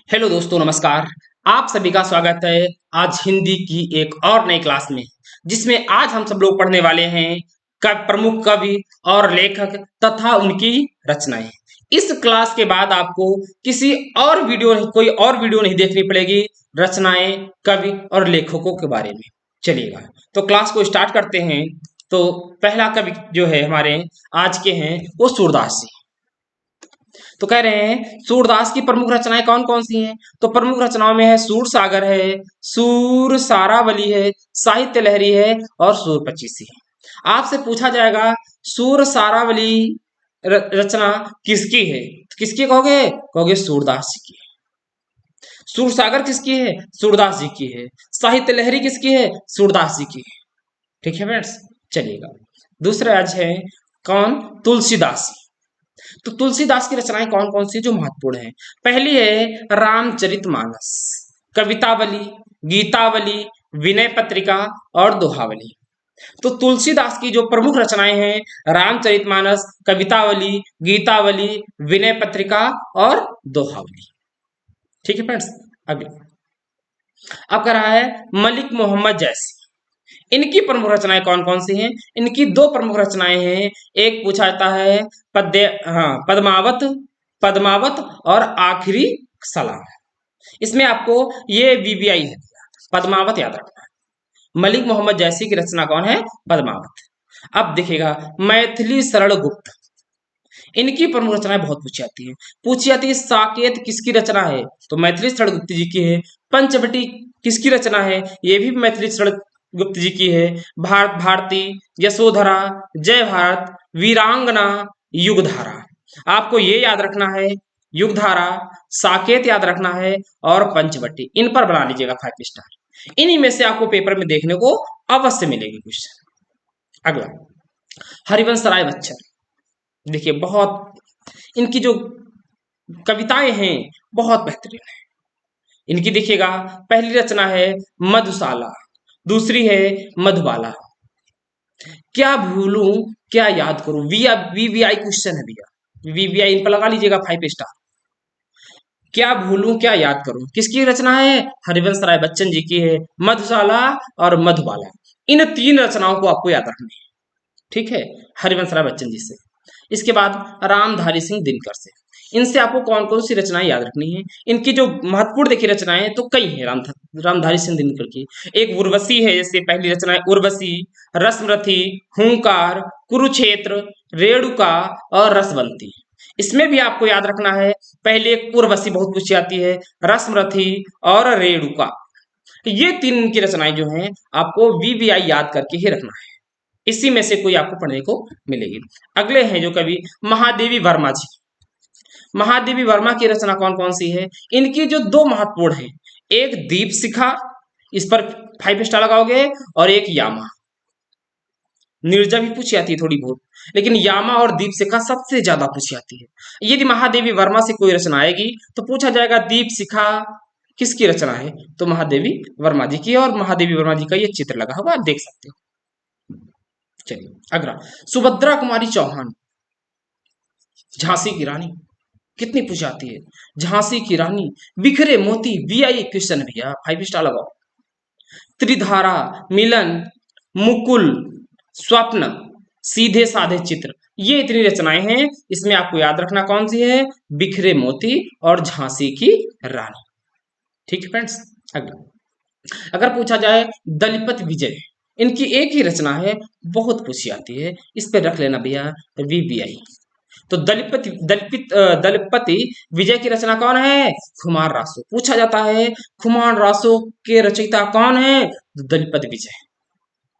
Hello दोस्तों, नमस्कार। आप सभी का स्वागत है आज हिंदी की एक और नई क्लास में, जिसमें आज हम सब लोग पढ़ने वाले हैं प्रमुख कवि और लेखक तथा उनकी रचनाएं। इस क्लास के बाद आपको किसी और कोई और वीडियो नहीं देखनी पड़ेगी रचनाएं, कवि और लेखकों के बारे में। चलिएगा, तो क्लास को स्टार्ट करते हैं। तो पहला कवि जो है हमारे आज के हैं वो सूरदास जी। तो कह रहे हैं सूरदास की प्रमुख रचनाएं कौन कौन सी हैं। तो प्रमुख रचनाओं में है सूर सागर है, सूर सारावली है, साहित्य लहरी है और सूर पचीसी है। आपसे पूछा जाएगा सूर सारावली रचना किसकी है, तो किसकी कहोगे? कहोगे सूरदास जी की है। सूर सागर किसकी है? सूरदास जी की है। साहित्य लहरी किसकी है? सूरदास जी की है। ठीक है फ्रेंड्स, चलिएगा। दूसरा आज है कौन? तुलसीदास। तो तुलसीदास की रचनाएं कौन कौन सी जो महत्वपूर्ण है? पहली है रामचरितमानस, कवितावली, गीतावली, विनय पत्रिका और दोहावली। तो तुलसीदास की जो प्रमुख रचनाएं हैं रामचरितमानस, कवितावली, गीतावली, विनय पत्रिका और दोहावली। ठीक है फ्रेंड्स, अगले अब कर रहा है मलिक मोहम्मद जैसी। इनकी प्रमुख रचनाएं कौन कौन सी हैं? इनकी दो प्रमुख रचनाएं हैं। एक पूछा जाता है पद्मावत, पद्मावत और आखिरी सलाम। इसमें आपको ये वीवीआई है, पद्मावत याद रखना है। मलिक मोहम्मद जैसी की रचना कौन है? पद्मावत। अब देखिएगा मैथिली सरल गुप्त। इनकी प्रमुख रचनाएं बहुत पूछी जाती है साकेत किसकी रचना है? तो मैथिली सरल गुप्त जी की है। पंचवटी किसकी रचना है? ये भी मैथिली सरल गुप्त जी की है। भारत भारती, यशोधरा, जय भारत, वीरांगना, युगधारा। आपको ये याद रखना है, युगधारा, साकेत याद रखना है और पंचवटी। इन पर बना लीजिएगा 5 स्टार। इन्हीं में से आपको पेपर में देखने को अवश्य मिलेगी क्वेश्चन। अगला हरिवंश राय बच्चन। देखिए बहुत इनकी जो कविताएं हैं बहुत बेहतरीन है। इनकी देखिएगा पहली रचना है मधुशाला, दूसरी है मधुबाला। क्या भूलूं क्या याद करूं, वीवीआई क्वेश्चन है भैया, वीवीआई इन पर लगा लीजिएगा 5 स्टार। क्या भूलूं क्या याद करूं किसकी रचना है? हरिवंश राय बच्चन जी की है। मधुशाला और मधुबाला, इन 3 रचनाओं को आपको याद रखनी है। ठीक है, हरिवंश राय बच्चन जी से। इसके बाद रामधारी सिंह दिनकर से। इनसे आपको कौन कौन सी रचनाएं याद रखनी है? इनकी जो महत्वपूर्ण देखिए रचनाएं तो कई हैं रामधारी सिंह दिनकर की। एक उर्वशी है, जैसे पहली रचना है उर्वशी, रसमरथी, हुंकार, कुरुक्षेत्र, रेणुका और रसवंती। इसमें भी आपको याद रखना है, पहले एक उर्वशी बहुत पूछी जाती है, रसमरथी और रेणुका। ये 3 की रचनाएं जो हैं आपको वीवीआई याद करके ही रखना है। इसी में से कोई आपको पढ़ने को मिलेगी। अगले हैं जो कवि महादेवी वर्मा जी। महादेवी वर्मा की रचना कौन कौन सी है? इनकी जो 2 महत्वपूर्ण है, एक दीप शिखा, इस पर 5 स्टार लगाओगे, और एक यामा। निर्जा भी पूछी जाती है थोड़ी बहुत, लेकिन यामा और दीप शिखा सबसे ज्यादा पूछी जाती है। यदि महादेवी वर्मा से कोई रचना आएगी तो पूछा जाएगा दीप शिखा किसकी रचना है? तो महादेवी वर्मा जी की, और महादेवी वर्मा जी का ये चित्र लगा होगा, आप देख सकते हो। चलिए अगला सुभद्रा कुमारी चौहान, झांसी की रानी। कितनी पूछी जाती है? झांसी की रानी, बिखरे मोती, वीआई क्वेश्चन भैया, 5 स्टार लगाओ। त्रिधारा, मिलन, मुकुल, स्वप्न, सीधे साधे चित्र। ये इतनी रचनाएं हैं। इसमें आपको याद रखना कौन सी है? बिखरे मोती और झांसी की रानी। ठीक है फ्रेंड्स, अगला अगर पूछा जाए दलपत विजय, इनकी एक ही रचना है, बहुत पूछी जाती है, इस पे रख लेना भैया वीवीआई। तो दलपति विजय की रचना कौन है? खुमान रासो। पूछा जाता है खुमान रासो के रचयिता कौन है? तो दलपत विजय।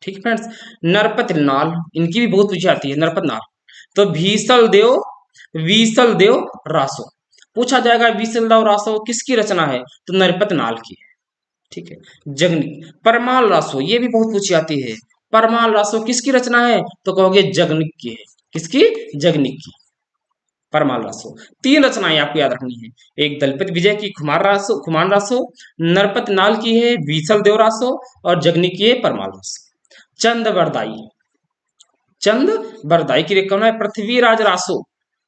ठीक है फ्रेंड्स, नरपत नाल, इनकी भी बहुत पूछी जाती है, नरपत नाल। तो विसल देव रासो। पूछा जाएगा विसल देव रासो किसकी रचना है? तो नरपत नाल की है। ठीक है, जगनिक, परमाल रासो, ये भी बहुत पूछी जाती है। परमाल रासो किसकी रचना है? तो कहोगे जगनिक की है। किसकी? जगनिक की, परमाल रासो। 3 रचनाएं आपको याद रखनी है, एक दलपत विजय की खुमान रासो, नरपत नाल की है विसल देव रासो, और जगनिक की है परमाल रासो। चंद बरदाई, चंद बरदाई की कौन है? पृथ्वीराज रासो।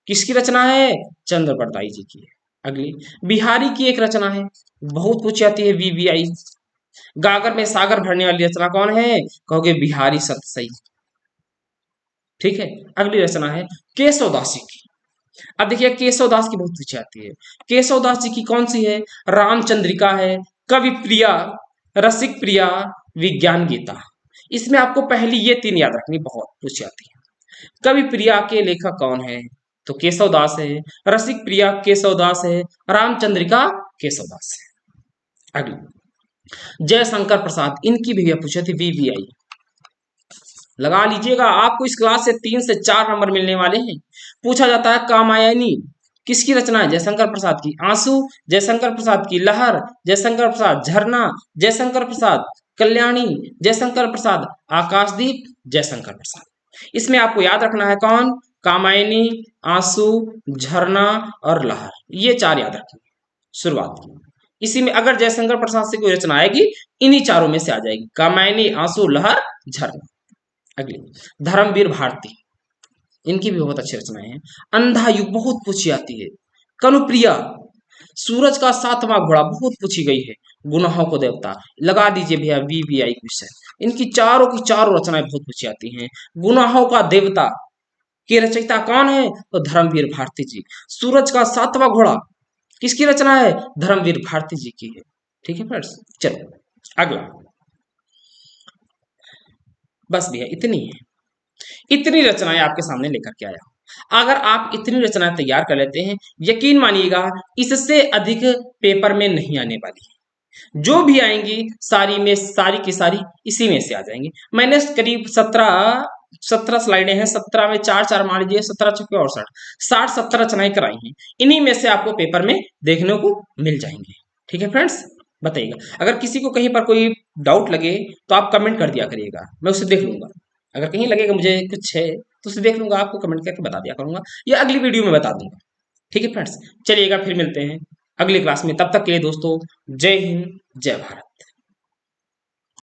किसकी रचना है? चंद बरदाई जी की है। अगली, बिहारी की एक रचना है, बहुत पूछी जाती है, वीवीआई। गागर में सागर भरने वाली रचना कौन है? कहोगे बिहारी सतसई। ठीक है। अगली रचना है केशवदासी की। अब देखिए केशवदास की बहुत पूछी जाती है। केशवदास जी की कौन सी है? रामचंद्रिका है, कवि प्रिया, रसिक प्रिया, विज्ञान गीता। इसमें आपको पहली ये तीन याद रखनी, बहुत पूछी जाती है। कवि प्रिया के लेखक कौन है? तो केशवदास है। रसिक प्रिया केशवदास है। रामचंद्रिका केशवदास है। अगली, जयशंकर प्रसाद, इनकी भी पूछे थे, वीवीआई। लगा लीजिएगा, आपको इस क्लास से 3 से 4 नंबर मिलने वाले हैं। पूछा जाता है कामायनी किसकी रचना है? जयशंकर प्रसाद की। आंसू, जयशंकर प्रसाद की। लहर, जयशंकर प्रसाद। झरना, जयशंकर प्रसाद। कल्याणी, जयशंकर प्रसाद। आकाशदीप, जयशंकर प्रसाद। इसमें आपको याद रखना है कौन? कामायनी, आंसू, झरना और लहर, ये चार याद रखनी शुरुआत की। इसी में अगर जयशंकर प्रसाद से कोई रचना आएगी, इन्हीं चारों में से आ जाएगी, कामायनी, आंसू, लहर, झरना। अगली, धर्मवीर भारती, इनकी भी बहुत अच्छी रचनाएं हैं। अंधा युग बहुत पूछी जाती है। कनुप्रिया, सूरज का 7वां घोड़ा बहुत पूछी गई है। गुनाहों को देवता, लगा दीजिए भैया, वीवीआई क्वेश्चन। इनकी चारों की चारों रचनाएं बहुत पूछी जाती हैं। गुनाहों का देवता के रचयिता कौन है? तो धर्मवीर भारती जी। सूरज का 7वां घोड़ा किसकी रचना है? धर्मवीर भारती जी की है। ठीक है फ्रेंड्स, चलो अगला। बस भैया इतनी है, इतनी रचनाएं आपके सामने लेकर के आया। अगर आप इतनी रचनाएं तैयार कर लेते हैं, यकीन मानिएगा इससे अधिक पेपर में नहीं आने वाली है। जो भी आएंगी सारी में सारी की सारी इसी में से आ जाएंगी। मैंने करीब 17 स्लाइडें हैं, 17 में 4 4 मान लीजिए, 17 चुके और 60 रचनाएं कराई हैं। इन्हीं में से आपको पेपर में देखने को मिल जाएंगे। ठीक है फ्रेंड्स, बताइएगा अगर किसी को कहीं पर कोई डाउट लगे तो आप कमेंट कर दिया करिएगा, मैं उसे देख लूंगा। अगर कहीं लगेगा मुझे कुछ है तो उसे देख लूंगा, आपको कमेंट करके बता दिया करूंगा या अगली वीडियो में बता दूंगा। ठीक है फ्रेंड्स, चलिएगा फिर मिलते हैं अगली क्लास में। तब तक के लिए दोस्तों, जय हिंद, जय भारत।